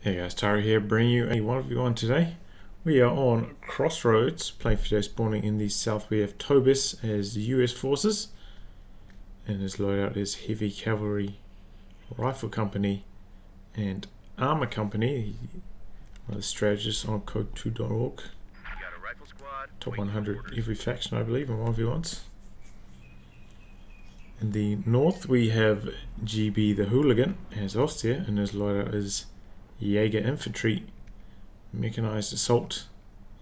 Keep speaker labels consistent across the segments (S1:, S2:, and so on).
S1: Hey guys, Taro here, bringing you a 1v1 today. We are on Crossroads, playing for today, spawning in the south. We have Tobis as the US forces, and his loadout is Heavy Cavalry Rifle Company and Armor Company, one of the strategists on COH2.org. Top 100 every faction, I believe, in 1v1s. In the north, we have GB the Hooligan as Ostia, and his loadout is Jaeger Infantry, Mechanized Assault,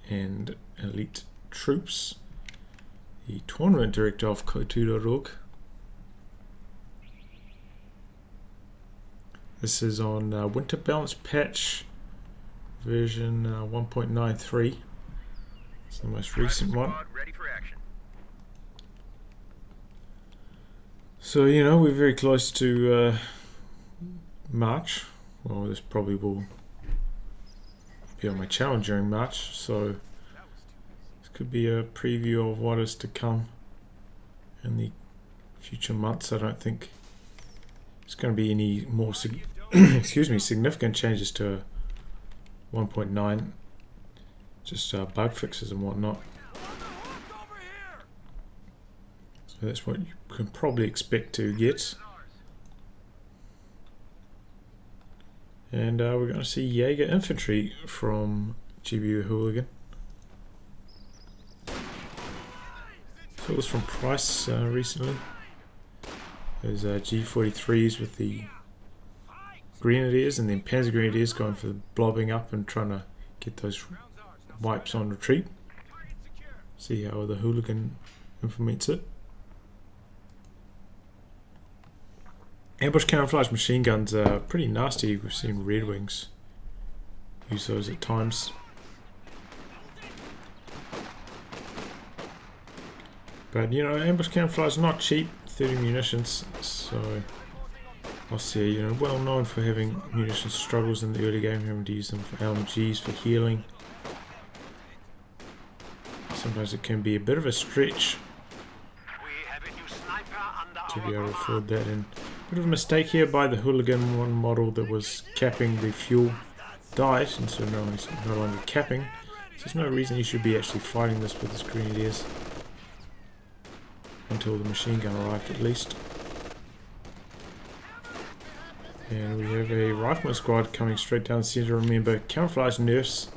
S1: and Elite Troops. The Tournament Director of COH2.org. This is on Winter Balance Patch version 1.93. It's the most recent one. So, you know, we're very close to March. Well, this probably will be on my channel during March, so this could be a preview of what is to come in the future months. I don't think there's going to be any more significant changes to 1.9, just bug fixes and whatnot. So that's what you can probably expect to get. And we're going to see Jaeger Infantry from GB Hooligan. So it was from Price recently. There's G43s with the Grenadiers, and then Panzer Grenadiers going for the blobbing up and trying to get those wipes on retreat. See how the Hooligan implements it. Ambush camouflage machine guns are pretty nasty. We've seen Red Wings use those at times. But you know, ambush camouflage is not cheap, 30 munitions, so I'll say, you know, well known for having munition struggles in the early game, having to use them for LMGs, for healing. Sometimes it can be a bit of a stretch to be able to afford that. And bit of a mistake here by the Hooligan. One model that was capping the fuel died, and so now it's no longer capping. So there's no reason you should be actually fighting this with his Grenadiers until the machine gun arrived, at least. And we have a rifleman squad coming straight down the center. Remember, camouflage nerfs.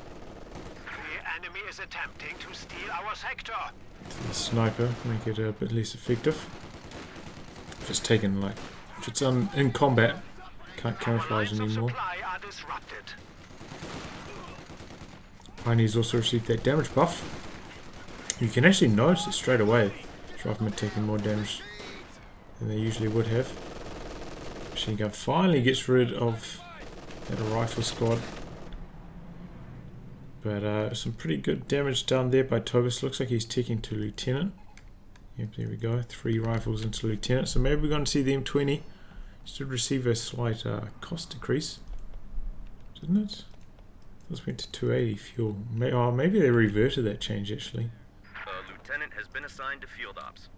S2: The enemy is attempting to steal our sector.
S1: The sniper make it a bit less effective. If it's taken, like, if it's in combat, can't camouflage anymore. Pioneers also received that damage buff. You can actually notice it straight away. Riflemen taking more damage than they usually would have. Machine gun finally gets rid of that rifle squad. But some pretty good damage done there by Tobis. Looks like he's taking to Lieutenant. Yep, there we go. 3 rifles into Lieutenant. So maybe we're going to see the M20 should receive a slight cost decrease, didn't it? This went to 280 fuel. Maybe they reverted that change actually.
S3: A lieutenant has been assigned to field ops.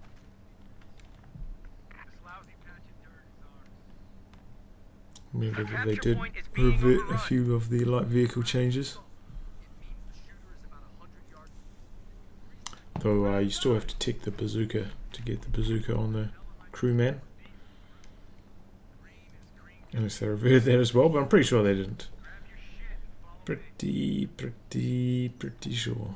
S1: Remember that they did revert a few of the light vehicle changes. Though you still have to tick the bazooka to get the bazooka on the crewman. Unless they reverted that as well, but I'm pretty sure they didn't. Pretty sure.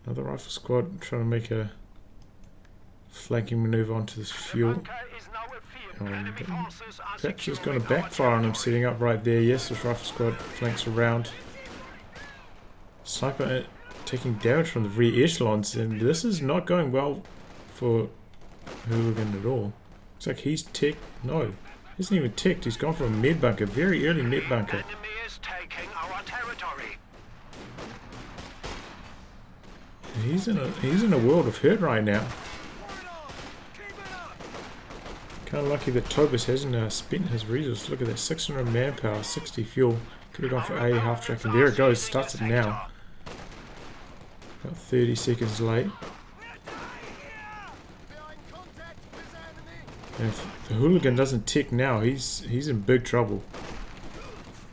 S1: Another rifle squad trying to make a flanking maneuver onto this fuel. Perhaps it's going to backfire on him setting up right there. Yes, this rifle squad flanks around. Sniper taking damage from the rear echelons, and this is not going well for Hooligan at all. Looks like he's ticked. No, he hasn't even ticked. He's gone for a med bunker, very early med bunker. He's in a world of hurt right now. Kind of lucky that Tobis hasn't spent his resources. Look at that, 600 manpower, 60 fuel. Could have gone for A half track, and there it goes. Starts it now. About 30 seconds late. And if the hooligan doesn't tick now, he's in big trouble.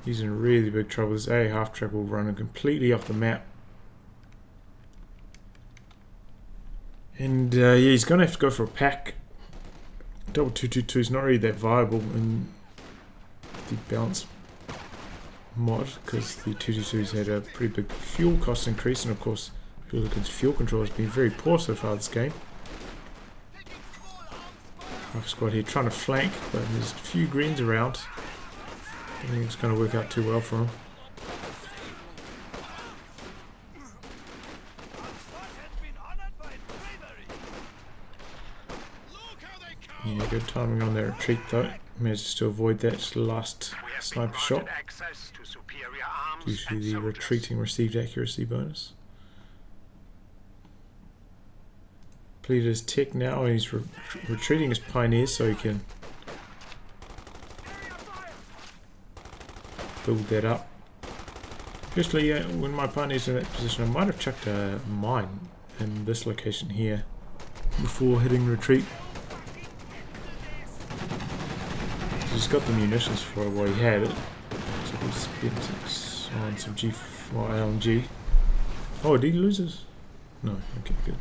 S1: He's in really big trouble. This A half track will run him completely off the map. And yeah, he's going to have to go for a pack. Double 222 is not really that viable in the balance mod because the 222s had a pretty big fuel cost increase, and of course Hooligan's fuel control has been very poor so far this game. Rough squad here trying to flank, but there's a few greens around. I think it's going to work out too well for him. Yeah, good timing on their retreat though. Managed to avoid that last sniper shot due to the retreating received accuracy bonus. Completed his tech now, and he's retreating his pioneers so he can build that up. Firstly, when my pioneers in that position, I might have chucked a mine in this location here before hitting retreat. He's got the munitions for it while he had it, so he spent it on some G4 LMG. Oh, did he lose his? No, okay, good.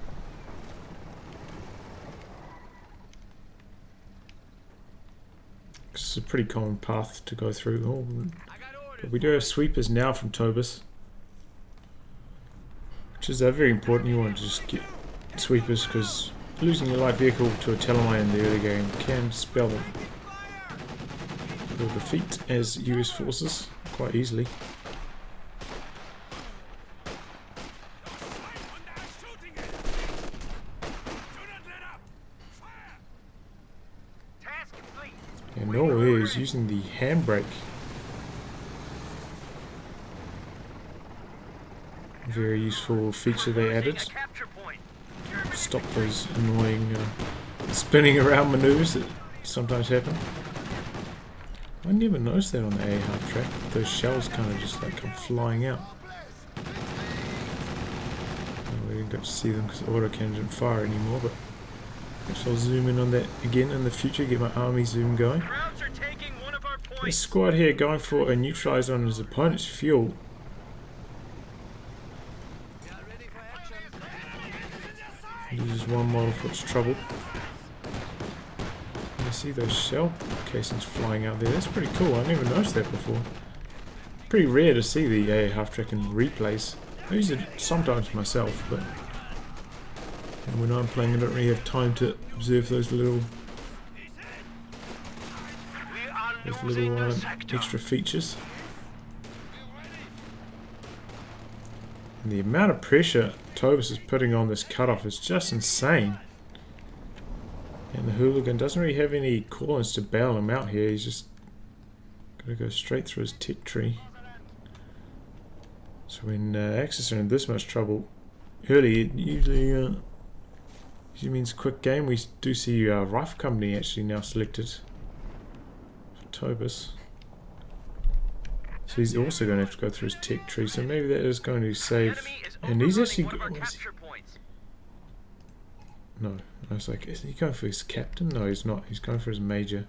S1: It's a pretty common path to go through. Oh, but we do have sweepers now from Tobis, which is very important. You want to just get sweepers because losing your light vehicle to a Telemine in the early game can spell defeat as US forces quite easily. And Norway is using the handbrake. Very useful feature they added. Stop those annoying spinning around maneuvers that sometimes happen. I never noticed that on the A half track. Those shells kind of just like come flying out. Oh, we didn't get to see them because the autocannon didn't fire anymore, but perhaps I'll zoom in on that again in the future, get my army zoom going. This squad here going for a neutralizer on his opponent's fuel. Loses one model for its trouble. You see those shell casings flying out there? That's pretty cool. I never noticed that before. Pretty rare to see the AA half track in replays. I use it sometimes myself, but when I'm playing I don't really have time to observe those little extra features. And the amount of pressure Tobis is putting on this cutoff is just insane. And the hooligan doesn't really have any call-ins to bail him out here. He's just going to go straight through his tech tree. So when Axis are in this much trouble early, it usually means quick game. We do see Rifle Company actually now selected for Tobis. So he's also going to have to go through his tech tree. So maybe that is going to save. And he's actually... No, I was like, is he going for his captain? No, he's not. He's going for his major.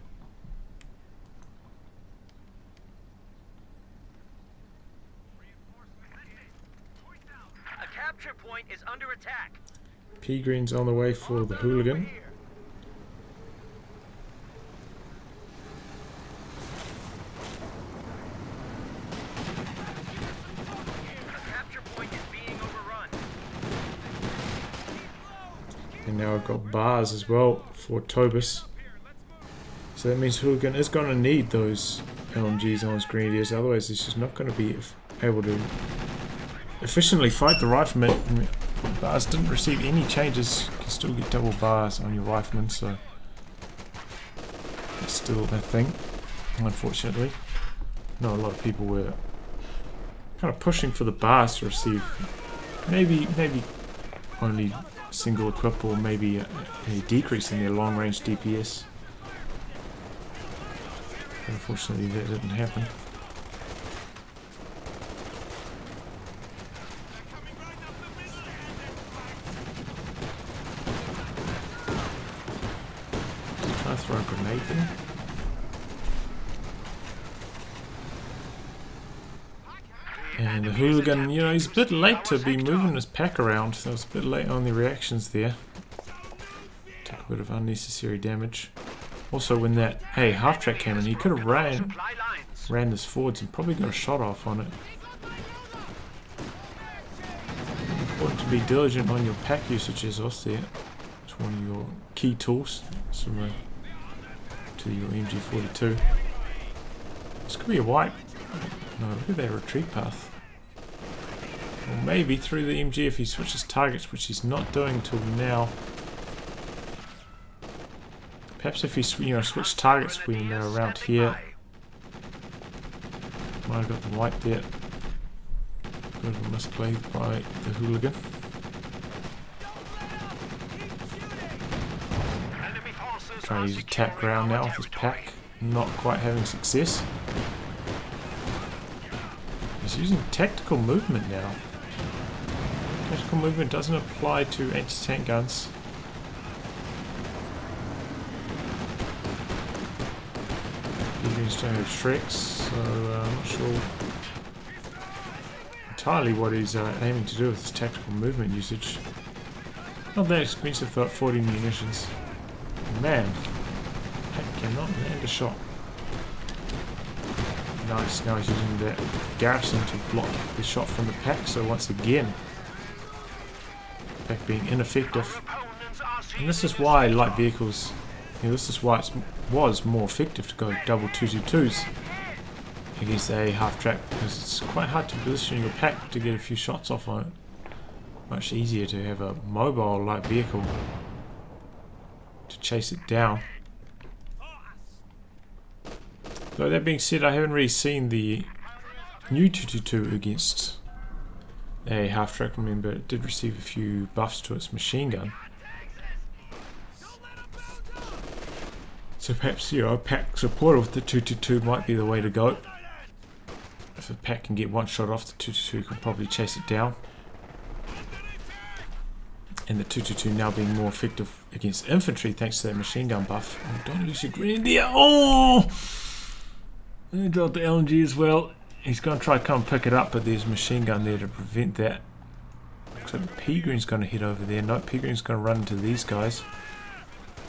S3: A capture point is under attack.
S1: P Green's on the way for the hooligan. And now I've got bars as well for Tobis. So that means Hooligan is going to need those LMGs on his grenadiers, otherwise he's just not going to be able to efficiently fight the riflemen. Bars didn't receive any changes. You can still get double bars on your riflemen, so it's still a thing, unfortunately. No, a lot of people were kind of pushing for the bars to receive maybe only single equip or maybe a decrease in their long range DPS. Unfortunately that didn't happen. I'll throw a grenade there. And the hooligan, you know, he's a bit late to be moving his pack around. So it's a bit late on the reactions there. Took a bit of unnecessary damage. Also, when that half-track came in, he could have ran this forwards and probably got a shot off on it. Important to be diligent on your pack usage as well there. It's one of your key tools, similar to your MG42. This could be a wipe. No, look at that retreat path. Or maybe through the MG if he switches targets, which he's not doing till now. Perhaps if he switched targets when they're around here. Might have got the wipe there. Bit of a misplay by the hooligan. Trying to use attack ground now with his pack. Not quite having success. He's using tactical movement now. Tactical movement doesn't apply to anti-tank guns. He's don't have Shreks, so I'm not sure entirely what he's aiming to do with his tactical movement usage. Not that expensive for 40 munitions. Man, Pack cannot land a shot. Nice, now he's using that garrison to block the shot from the Pack, so once again, Pack being ineffective. And this is why light vehicles, this is why it was more effective to go double 222s against the half-track, because it's quite hard to position your Pack to get a few shots off on it. Much easier to have a mobile light vehicle to chase it down. Though that being said, I haven't really seen the new 222 against a half-track. Remember, it did receive a few buffs to its machine gun. So perhaps, a Pack support with the 222 might be the way to go. If a Pack can get one shot off, the 222 can probably chase it down. And the 222 now being more effective against infantry thanks to that machine gun buff. Oh, don't lose your grenadier. Oh! He got the LMG as well. He's going to try to come and pick it up, but there's a machine gun there to prevent that. Looks like P-Green's going to head over there. No, P-Green's going to run into these guys.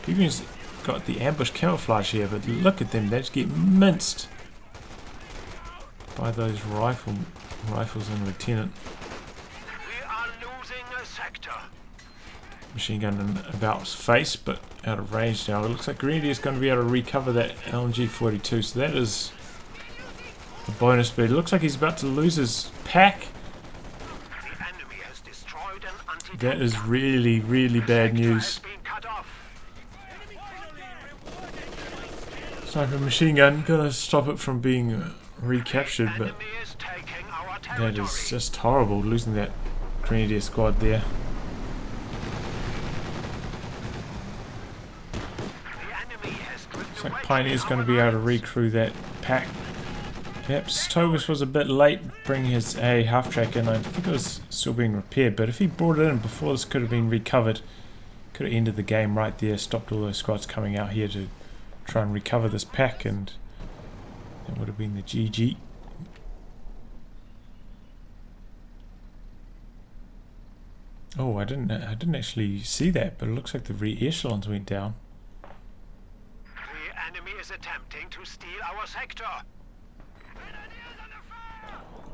S1: P-Green's got the ambush camouflage here, but look at them. They just get minced by those rifles and Lieutenant.
S2: We are losing a sector.
S1: Machine gun in About's face, but out of range now. It looks like Grenadier's going to be able to recover that LMG42, so that is a bonus, but it looks like he's about to lose his Pack.
S2: The enemy has destroyed an anti-tank.
S1: That is really, really bad news. Sniper machine gun, gonna stop it from being recaptured, but that is just horrible, losing that Grenadier squad there. Looks like Pioneer's going to be able to recrew that Pack. Perhaps Tobis was a bit late bringing his half-track in. I think it was still being repaired, but if he brought it in before this could have been recovered, could have ended the game right there, stopped all those squads coming out here to try and recover this Pack, and that would have been the GG. Oh, I didn't actually see that, but it looks like the re-echelons went down.
S2: The enemy is attempting to steal our sector.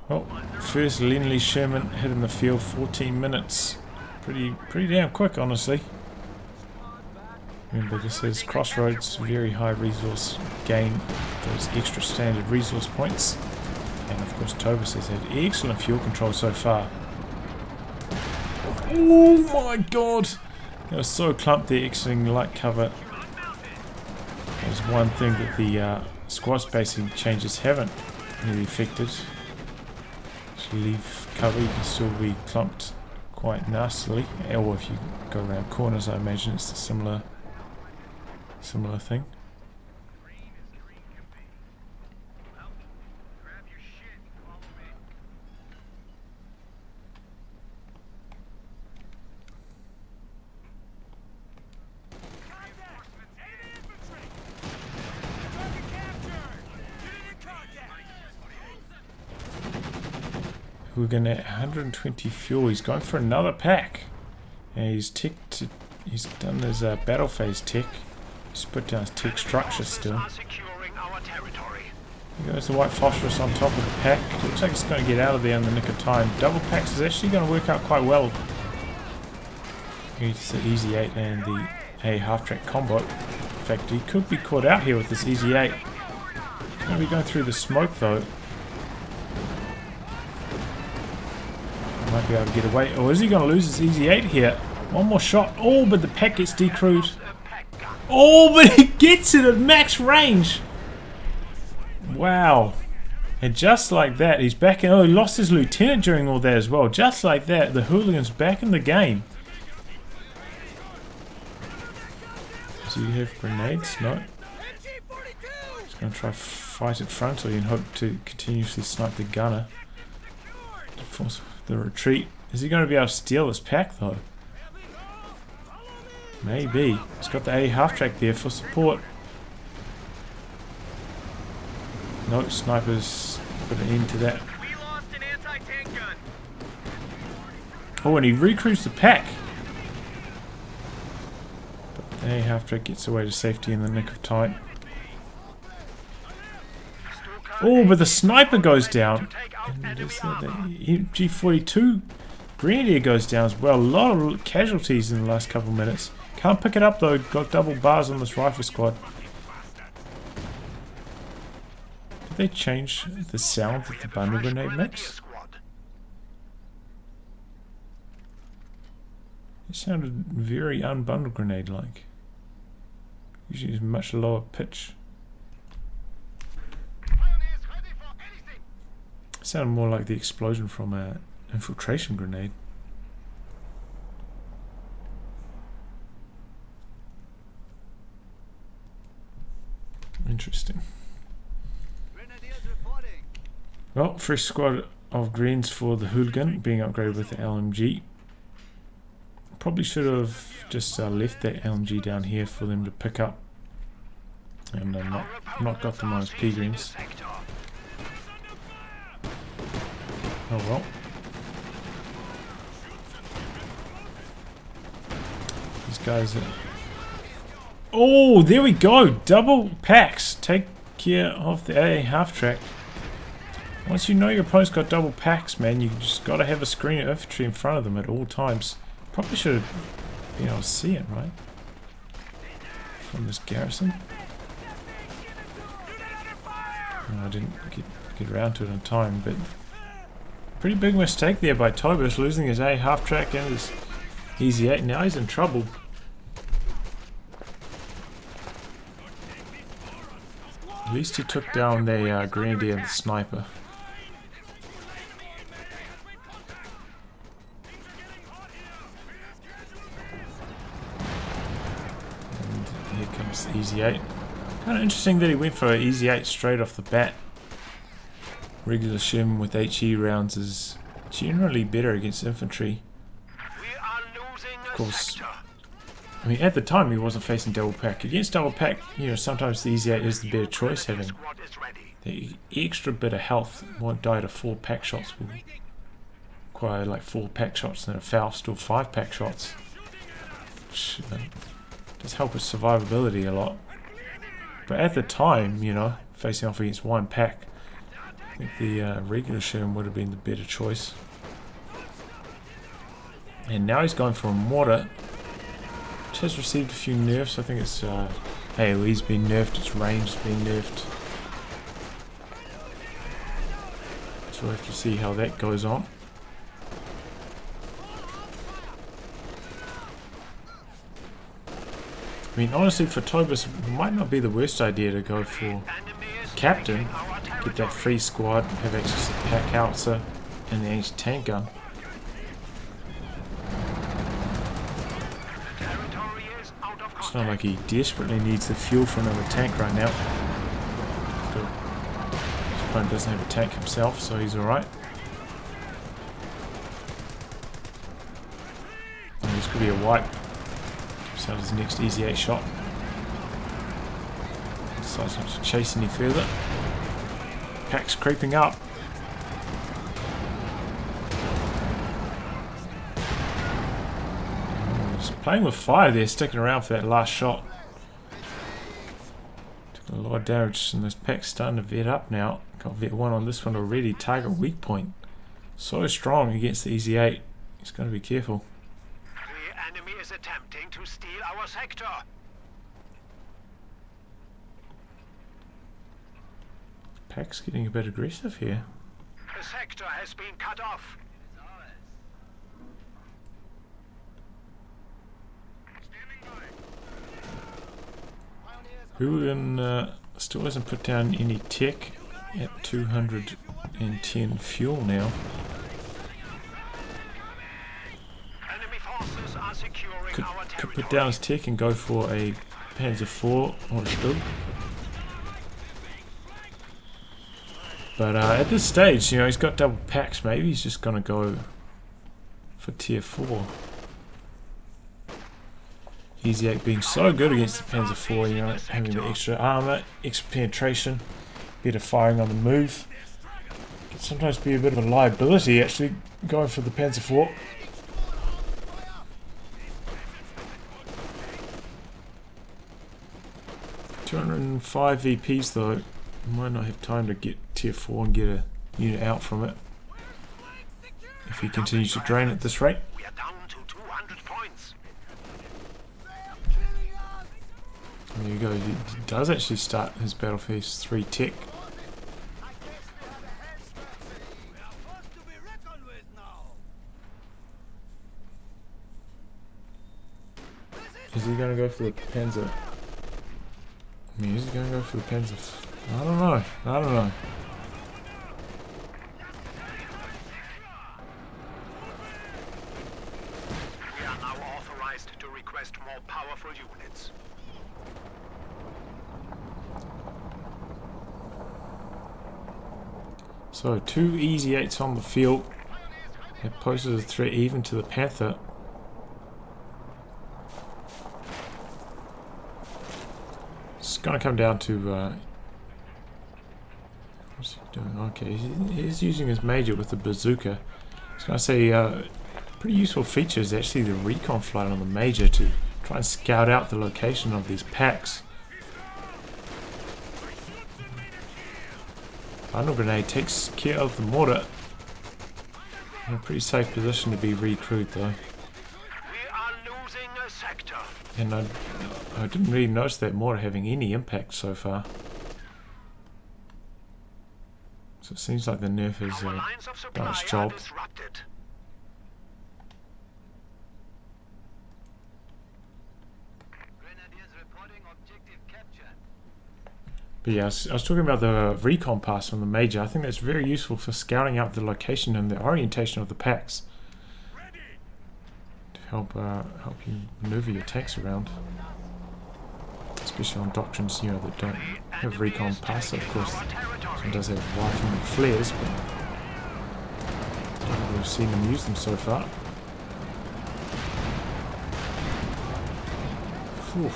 S1: Well, first Lindley Sherman hit in the field, 14 minutes. Pretty damn quick, honestly. Remember, this is Crossroads, very high resource gain, those extra standard resource points. And of course Tobis has had excellent fuel control so far. Oh my god! That was so clumped there, exiting light cover. There's one thing that the squad spacing changes haven't really affected. If you leave cover, you can still be clumped quite nastily. Or if you go around corners, I imagine it's a similar thing. Hooligan at 120 fuel. He's going for another pack. And he's done his battle phase tick. He's put down his tick structure still.
S2: Are securing our territory.
S1: There goes the white phosphorus on top of the pack. Looks like it's going to get out of there in the nick of time. Double packs is actually going to work out quite well. It's the Easy 8 and the A half-track combo. In fact, he could be caught out here with this Easy 8. He's going to be going through the smoke though. Might be able to get away. Or is he going to lose his Easy 8 here? One more shot. Oh, but the pack gets decrewed. Oh, but he gets it at max range. Wow. And just like that, he's back in. Oh, he lost his lieutenant during all that as well. Just like that, the Hooligan's back in the game. Does he have grenades? No. He's going to try fight it frontally and hope to continuously snipe the gunner to force the retreat. Is he going to be able to steal this pack though? Maybe. He's got the A half-track there for support. No, snipers put an end to that.
S3: We lost an anti-tank gun.
S1: Oh, and he recruits the pack. But the A half-track gets away to safety in the nick of time. Oh, but the sniper goes down. And the G42 Grenadier goes down as well. A lot of casualties in the last couple of minutes. Can't pick it up though. Got double bars on this rifle squad. Did they change the sound that the bundle grenade makes? It sounded very unbundle grenade like. Usually it's much lower pitch. It sounded more like the explosion from an infiltration grenade. Interesting. Well, fresh squad of greens for the Hooligan being upgraded with the LMG. Probably should have just left that LMG down here for them to pick up and not got them on as P greens. Oh well. These guys are... Oh, there we go! Double packs! Take care of the A half-track. Once you know your opponent's got double packs, man, you just gotta have a screen of infantry in front of them at all times. Probably should have been able to see it, right? From this garrison. No, I didn't get around to it in time, but... Pretty big mistake there by Tobis, losing his A half-track and his Easy 8. Now he's in trouble. At least he took down the Grenadier and the sniper. And here comes the Easy 8. Kind of interesting that he went for an Easy 8 straight off the bat. Regular shim with HE rounds is generally better against infantry. Of course, I mean, at the time he wasn't facing double pack. Against double pack, you know, sometimes the Easy 8 is the better choice, having the extra bit of health. Won't die to 4 pack shots. Will require like 4 pack shots and a Faust or 5 pack shots. Which does help with survivability a lot. But at the time, you know, facing off against 1 pack, I think the regular shim would have been the better choice. And now he's going for a mortar. Which has received a few nerfs. I think it's AoE's been nerfed, its range's been nerfed. So we'll have to see how that goes on. I mean, honestly, for Tobis, it might not be the worst idea to go for Captain, get that free squad, have access to the pack howitzer and the anti-tank gun. It's not like he desperately needs the fuel for another tank right now. His opponent doesn't have a tank himself, so he's alright. This could be a wipe. Gives out his next Easy 8 shot. Decides not to chase any further. Pack's creeping up. Playing with fire there, sticking around for that last shot. Took a lot of damage, and those packs starting to vet up now. Got vet 1 on this one already. Target weak point. So strong against the Easy 8. He's got to be careful.
S2: The enemy is attempting to steal our sector.
S1: Pack's getting a bit aggressive here.
S2: The sector has been cut off.
S1: Hooligan still hasn't put down any tech at 210 fuel now.
S2: Enemy forces are securing
S1: Could
S2: our territory.
S1: put down his tech and go for a Panzer IV or a Stub. But at this stage, you know, he's got double packs. Maybe he's just going to go for tier 4. Easy 8 being so good against the Panzer IV, you know, having the extra armor, extra penetration, better firing on the move. Can sometimes be a bit of a liability actually going for the Panzer IV. $205 VPs though. Might not have time to get tier 4 and get a unit out from it if he continues to drain at this rate.
S2: We are down to 200 points.
S1: There you go, he does actually start his battle phase 3 tech. Is he going to go for the Panzer? I mean, is he going to go for the Panzer? I don't know. I don't know.
S2: We are now authorized to request more powerful units.
S1: So 2 Easy 8s on the field. It poses a threat even to the Panther. It's going to come down to what's he doing? Okay, he's using his major with the bazooka. I was going to say pretty useful feature is actually the recon flight on the major to try and scout out the location of these packs. Bundle grenade takes care of the mortar. In a pretty safe position to be recruit though.
S2: We are losing a sector.
S1: And I didn't really notice that mortar having any impact so far. So it seems like the nerf has
S2: Our lines of supply
S1: done its
S2: are
S1: job.
S2: disrupted.
S3: Grenadiers reporting objective capture.
S1: But yeah, I was talking about the recon pass from the major. I think that's very useful for scouting out the location and the orientation of the packs. To help you maneuver your tanks around. Especially on doctrines, you know, that don't have recon pass. Of course, it does have rifle and flares, but I don't think we've seen them use them so far. Whew.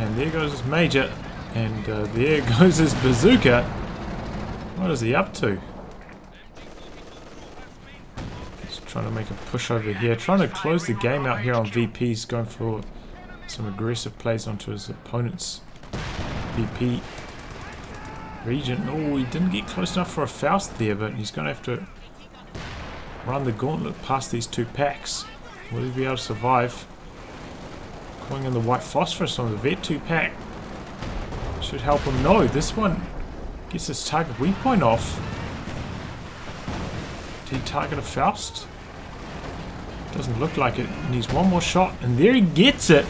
S1: And there goes his major. And there goes his bazooka. What is he up to? He's trying to make a push over here. Trying to close the game out here on VPs. Going for some aggressive plays onto his opponent's VP region. Oh, he didn't get close enough for a Faust there, but he's going to have to run the gauntlet past these 2 packs. Will he be able to survive? Calling in the white phosphorus on the Vet 2 pack. Should help him. No, this one gets his target weak point off. Did he target a Faust? Doesn't look like it. Needs one more shot, and there he gets it.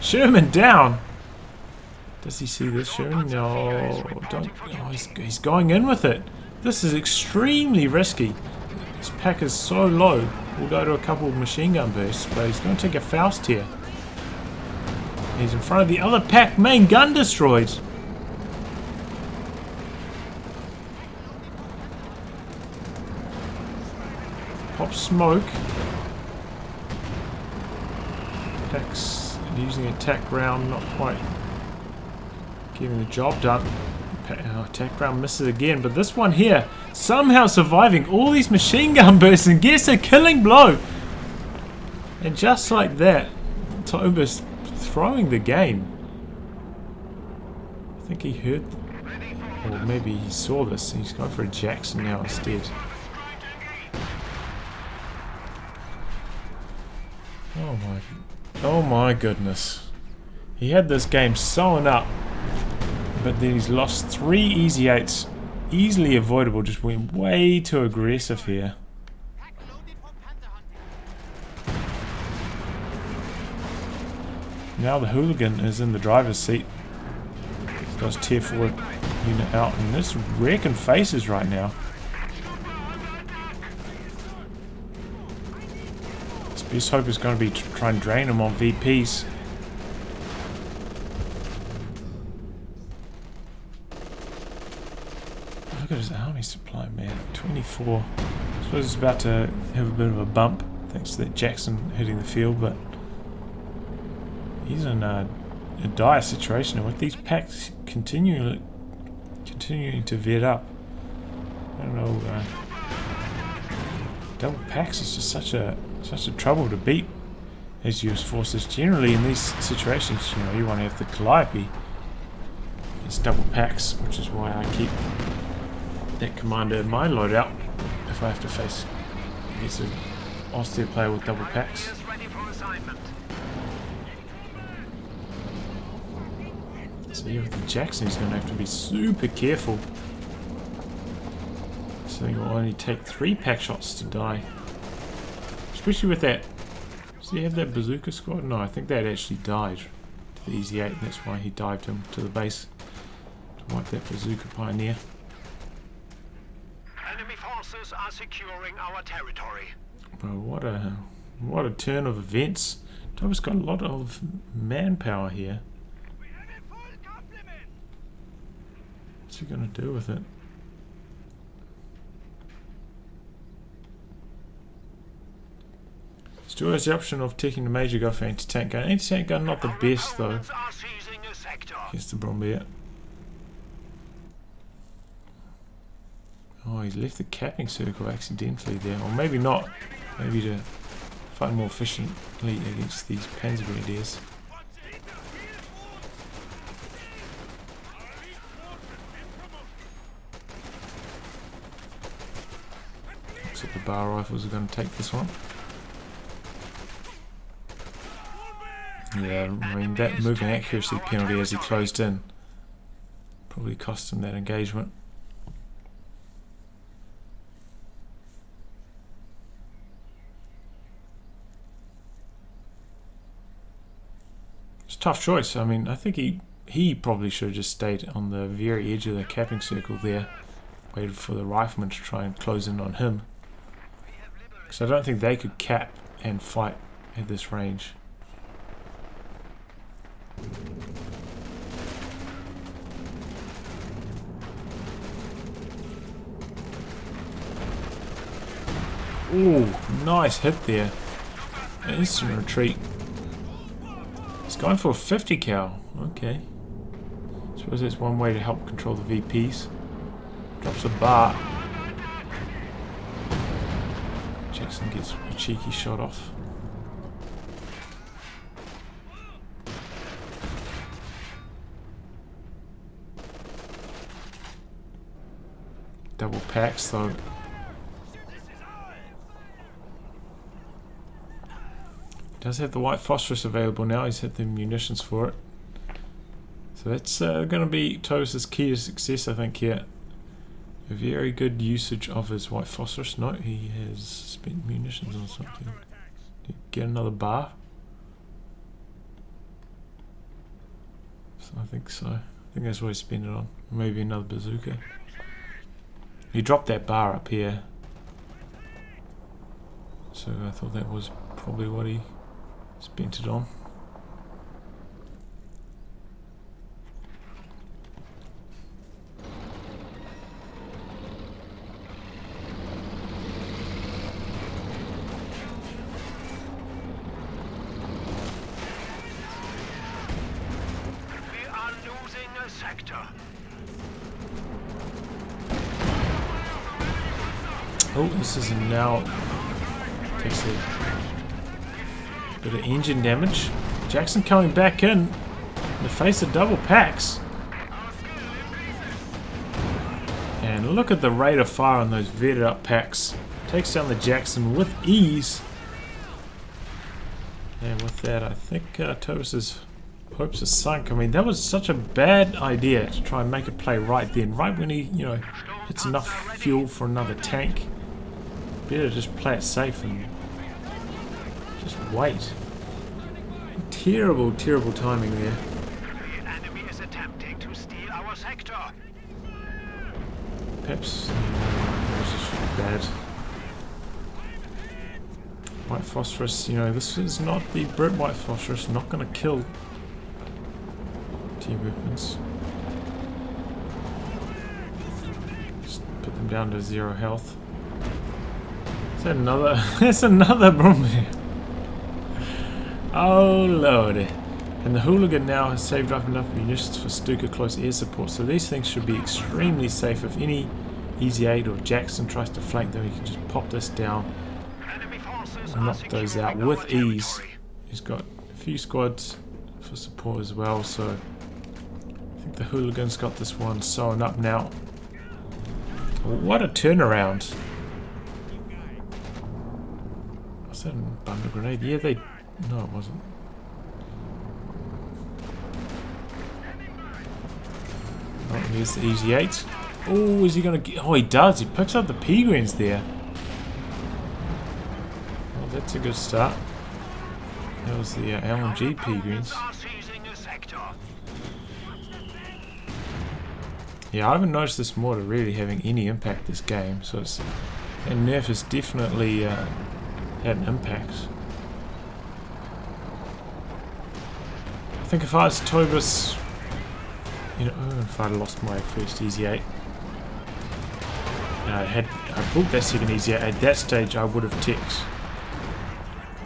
S1: Sherman down. Does he see this, Sherman? No, don't. Oh, he's going in with it. This is extremely risky. This pack is so low. We'll go to a couple of machine gun bursts, but he's going to take a Faust here. He's in front of the other pack. Main gun destroyed. Pop smoke. Pack's using attack round, not quite getting the job done. Attack round misses again, but this one here somehow surviving all these machine gun bursts and gets a killing blow. And just like that, Tobis throwing the game. I think he heard, or maybe he saw this. He's going for a Jackson now instead. Oh my goodness. He had this game sewn up, but then he's lost 3 easy 8s. Easily avoidable, just went way too aggressive here. Now the Hooligan is in the driver's seat. Does tier 4 unit out, and this wrecking faces right now. His best hope is going to be to try and drain him on VPs. Look at his army supply, man. 24. I suppose it's about to have a bit of a bump thanks to that Jackson hitting the field, but he's in a dire situation, and with these packs continuing to vet up, I don't know. Double packs is just such a trouble to beat as US forces. Generally, in these situations, you know, you want to have the Calliope. It's double packs, which is why I keep that commander in my loadout if I have to face against an austere player with double packs. So yeah, with the Jackson, he's going to have to be super careful. So he will only take 3 pack shots to die. Especially with that. Does he have that bazooka squad? No, I think that actually died to the easy 8, and that's why he dived him to the base to wipe that bazooka pioneer.
S2: Enemy forces are securing our territory.
S1: Bro, what a turn of events. Tobis got a lot of manpower here. What's he gonna do with it? Still has the option of taking the major gun for anti-tank gun. Anti-tank gun not the best though. Here's the Brombeer. Oh, he's left the capping circle accidentally there. Or maybe not. Maybe to fight more efficiently against these Panzergrenadiers. Looks like the bar rifles are going to take this one. Yeah, I mean that moving accuracy penalty as he closed in probably cost him that engagement. It's a tough choice. I mean, I think he probably should have just stayed on the very edge of the capping circle there, waited for the rifleman to try and close in on him. Because I don't think they could cap and fight at this range. Ooh, nice hit there. An instant retreat. He's going for a 50 cal. Okay. Suppose that's one way to help control the VPs. Drops a bar. Jackson gets a cheeky shot off. Double packs though. Does have the white phosphorus available now. He's hit the munitions for it. So that's going to be Tobis' key to success, I think, here. A very good usage of his white phosphorus. No, he has spent munitions on something. Did he get another bar? So I think so. I think that's what he spent it on. Maybe another bazooka. He dropped that bar up here. So I thought that was probably what he spent it on.
S2: We are losing a sector.
S1: Oh, this is now takes it. Bit of engine damage. Jackson coming back in the face of double packs. And look at the rate of fire on those vetted up packs. Takes down the Jackson with ease. And with that, I think Tobis' hopes are sunk. I mean, that was such a bad idea to try and make a play right then. Right when he, hits enough fuel for another tank. Better just play it safe and just wait. Terrible, terrible timing there.
S2: The enemy is attempting to steal our sector.
S1: Perhaps that was just bad. White phosphorus, this is not the Brit white phosphorus, not going to kill T-weapons. Just put them down to 0 health. Is that another? That's another Brombear. Oh lordy. And the Hooligan now has saved up enough munitions for Stuka close air support, so these things should be extremely safe. If any Easy 8 or Jackson tries to flank them, he can just pop this down and knock those out with ease. He's got a few squads for support as well, so I think the Hooligan's got this one sewn up now. What a turnaround. Was that a bundle grenade? Yeah, they... No, it wasn't. Oh, here's the Easy 8. Oh, is he going to get... Oh, he does. He picks up the P-Greens there. Well, that's a good start. That was the LMG P-Greens. Yeah, I haven't noticed this mortar really having any impact this game, so it's... And nerf has definitely had an impact. I think if I was Tobis, if I'd lost my first Easy 8, and I pulled that second Easy 8, at that stage I would have ticked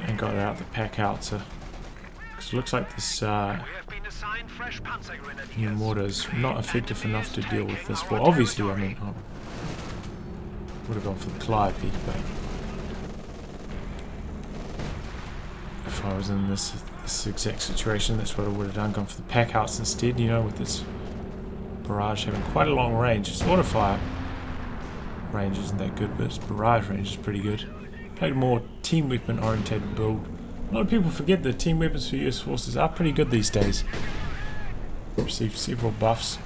S1: and got out the pack out. So, cause it looks like this new mortar is not effective enough to deal with this. Well, obviously, I mean, I would have gone for the Calliope, but if I was in this exact situation, that's what I would have done, gone for the pack outs instead, with this barrage having quite a long range. Its auto fire range isn't that good, but its barrage range is pretty good. Played a more team weapon orientated build. A lot of people forget that team weapons for US forces are pretty good these days. Received several buffs.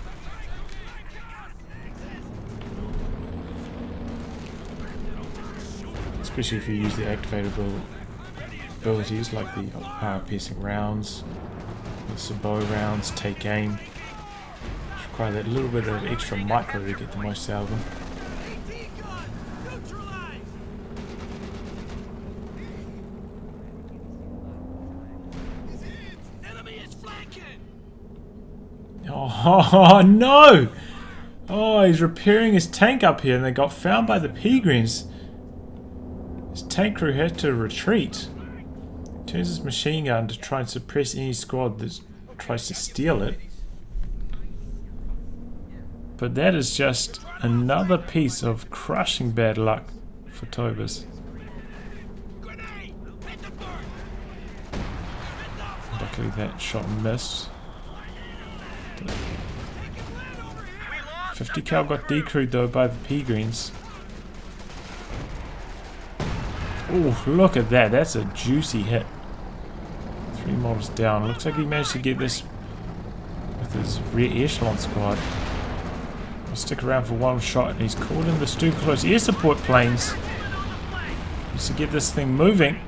S1: Especially if you use the activated abilities like the piercing rounds, the sabot rounds, take aim. Just require that little bit of extra micro to get the most out of them. Oh no! Oh, he's repairing his tank up here and they got found by the P-Greens. His tank crew had to retreat. Turns his machine gun to try and suppress any squad that tries to steal it. But that is just another piece of crushing bad luck for Tobis. Luckily that shot missed. 50 cal got decrewed though by the P-Greens. Oh, look at that. That's a juicy hit. 3 models down. Looks like he managed to get this with his rear echelon squad. He'll stick around for one shot and he's called in the Stuka close air support planes. Just to get this thing moving.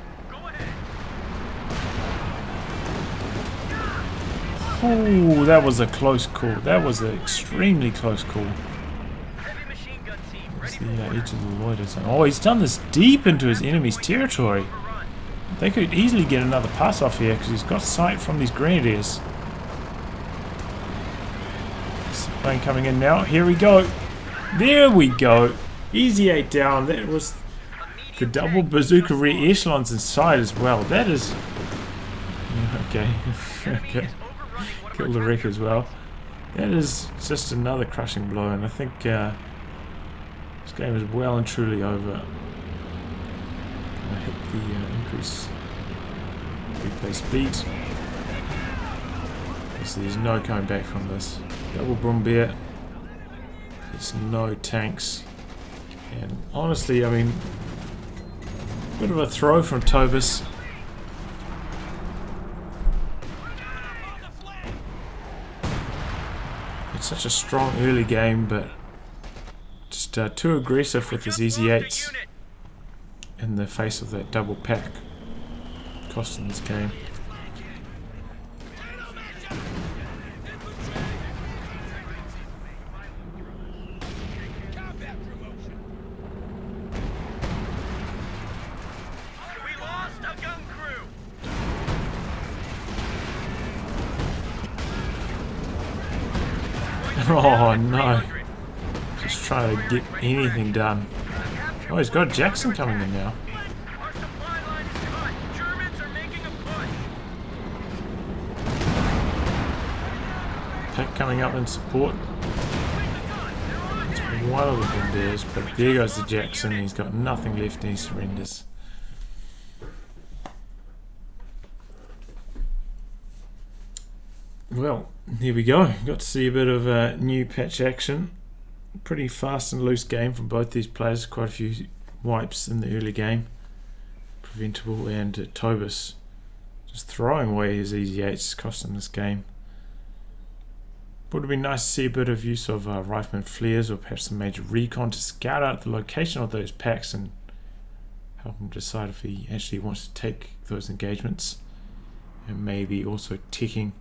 S1: Oh, that was a close call. That was an extremely close call. What's the edge of the loiter zone? Oh, he's done this deep into his enemy's territory. They could easily get another pass off here because he's got sight from these grenadiers. This plane coming in now. Here we go. There we go. Easy 8 down. That was the double bazooka rear echelons inside as well. That is... Okay. Okay. Kill the wreck as well. That is just another crushing blow, and I think this game is well and truly over. I hit the increase replay speed. So there's no coming back from this. Double Brumbeer. There's no tanks. And honestly, I mean, bit of a throw from Tobis. It's such a strong early game, but just too aggressive with his easy 8s in the face of that double pack. Costing this game. Oh no. Just trying to get anything done. Oh, he's got Jackson coming in now. Pack coming up in support. It's one of the Bombardiers, but there goes the Jackson. He's got nothing left and he surrenders. Well, here we go. Got to see a bit of new patch action. Pretty fast and loose game from both these players. Quite a few wipes in the early game. Preventable and Tobis just throwing away his easy 8s, costing this game. Would have been nice to see a bit of use of rifleman flares or perhaps some major recon to scout out the location of those packs and help him decide if he actually wants to take those engagements. And maybe also ticking.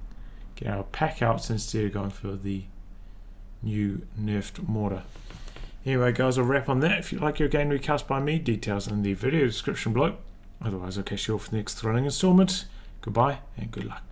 S1: Get our pack outs instead of going for the new nerfed mortar. Anyway guys, I'll wrap on that. If you like your game recast by me, details in the video description below. Otherwise I'll catch you all for the next thrilling installment. Goodbye and good luck.